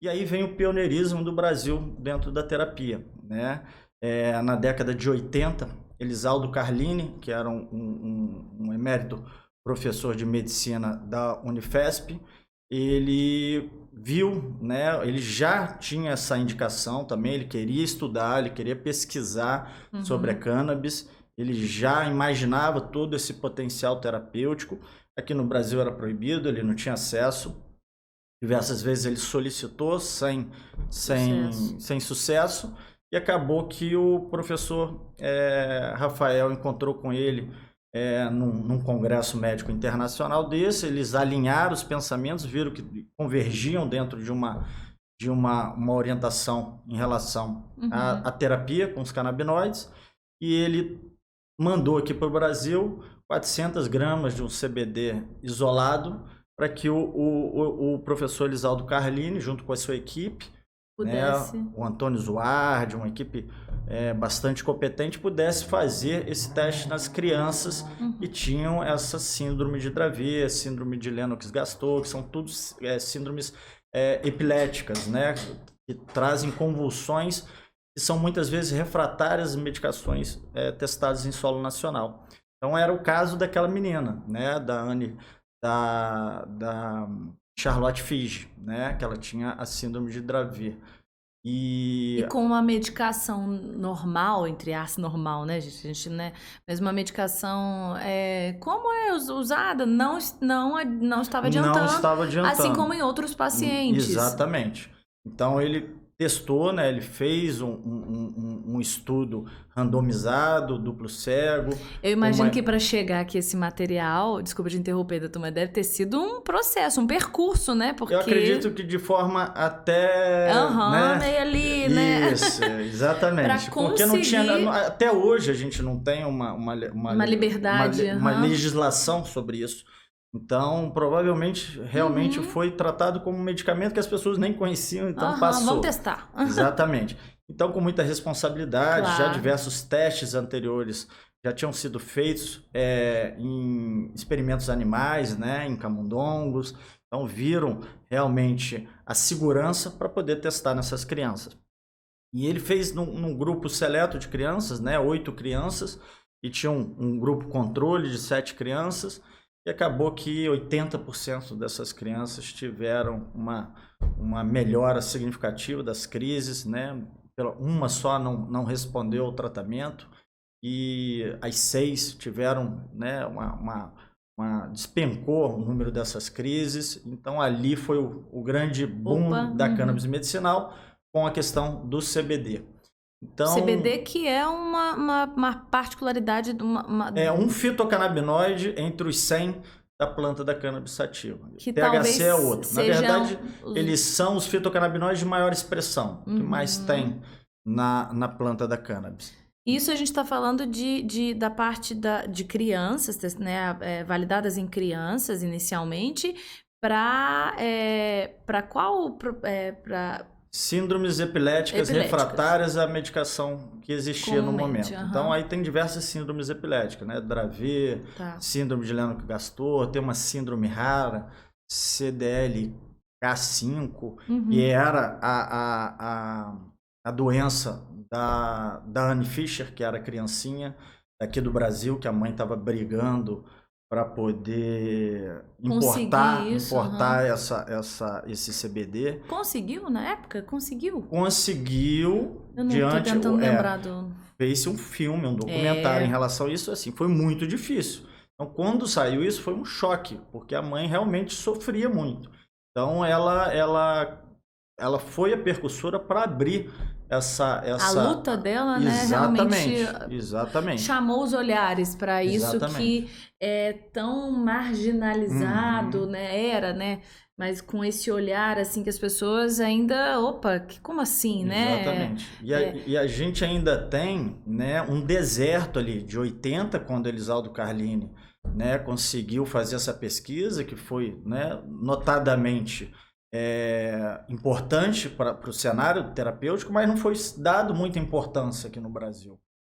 E aí vem o pioneirismo do Brasil dentro da terapia, né? Na década de 80, Elisaldo Carlini, que era um emérito professor de medicina da Unifesp, ele viu, né? Ele já tinha essa indicação também, ele queria estudar, ele queria pesquisar sobre a cannabis, ele já imaginava todo esse potencial terapêutico. Aqui no Brasil era proibido, ele não tinha acesso. Diversas vezes ele solicitou sem sucesso. E acabou que o professor Rafael encontrou com ele num congresso médico internacional desse. Eles alinharam os pensamentos, viram que convergiam dentro de uma orientação em relação à terapia com os canabinoides. E ele mandou aqui para o Brasil 400 gramas de um CBD isolado para que o professor Elisaldo Carlini, junto com a sua equipe, pudesse, né, o Antônio Zuardi, uma equipe bastante competente, pudesse fazer esse teste nas crianças que tinham essa síndrome de Dravet, síndrome de Lennox-Gastaut, que são todos síndromes epiléticas, né, que trazem convulsões e são muitas vezes refratárias às medicações testadas em solo nacional. Então era o caso daquela menina, né, da Charlotte Figi, né, que ela tinha a síndrome de Dravet. E com uma medicação normal, entre aspas, normal, né, gente, né? Mas uma medicação, como é usada, não estava adiantando. Não estava adiantando. Assim como em outros pacientes. Exatamente. Então ele testou, né? Ele fez um estudo randomizado, duplo cego. Eu imagino que para chegar aqui esse material, desculpa te interromper, doutor, mas deve ter sido um processo, um percurso, né? Porque... Eu acredito que de forma até... né? meio ali, né? Isso, exatamente. Porque não tinha... Até hoje a gente não tem uma liberdade. Uma legislação sobre isso. Então, provavelmente, realmente foi tratado como um medicamento que as pessoas nem conheciam, então passou. Vamos testar. Exatamente. Então, com muita responsabilidade, já diversos testes anteriores já tinham sido feitos em experimentos animais, né, em camundongos. Então, viram realmente a segurança para poder testar nessas crianças. E ele fez num grupo seleto de crianças, né, 8 crianças, e tinha um grupo controle de 7 crianças. E acabou que 80% dessas crianças tiveram uma melhora significativa das crises, né? Uma só não respondeu ao tratamento e as 6 tiveram, né, despencou o número dessas crises. Então ali foi o grande boom da cannabis medicinal com a questão do CBD. Então, CBD que é uma particularidade de é um fitocannabinoide entre os 100 da planta da cannabis sativa. Que THC é outro. Na verdade, eles são os fitocannabinoides de maior expressão, que mais tem na planta da cannabis. Isso a gente está falando da parte de crianças, né, validadas em crianças inicialmente, para qual... Síndromes epiléticas refratárias à medicação que existia no momento. Então, aí tem diversas síndromes epiléticas, né? Dravet, síndrome de Lennox-Gastaut, tem uma síndrome rara, CDL-K5, e era a doença da Anne Fischer, que era criancinha aqui do Brasil, que a mãe estava brigando para poder importar esse CBD. Conseguiu na época? Conseguiu? Eu não estou tentando lembrar fez um filme, um documentário em relação a isso, assim, foi muito difícil. Então, quando saiu isso, foi um choque, porque a mãe realmente sofria muito. Então, ela foi a percussora para abrir essa... A luta dela, né? Exatamente. Chamou os olhares para isso que é tão marginalizado, né? Era, né? Mas com esse olhar, assim, que as pessoas ainda... como assim, né? Exatamente. E a gente ainda tem, né, um deserto ali de 80, quando Elisaldo Carlini, né, conseguiu fazer essa pesquisa, que foi, né, notadamente... importante para o cenário terapêutico, mas não foi dado muita importância aqui no Brasil.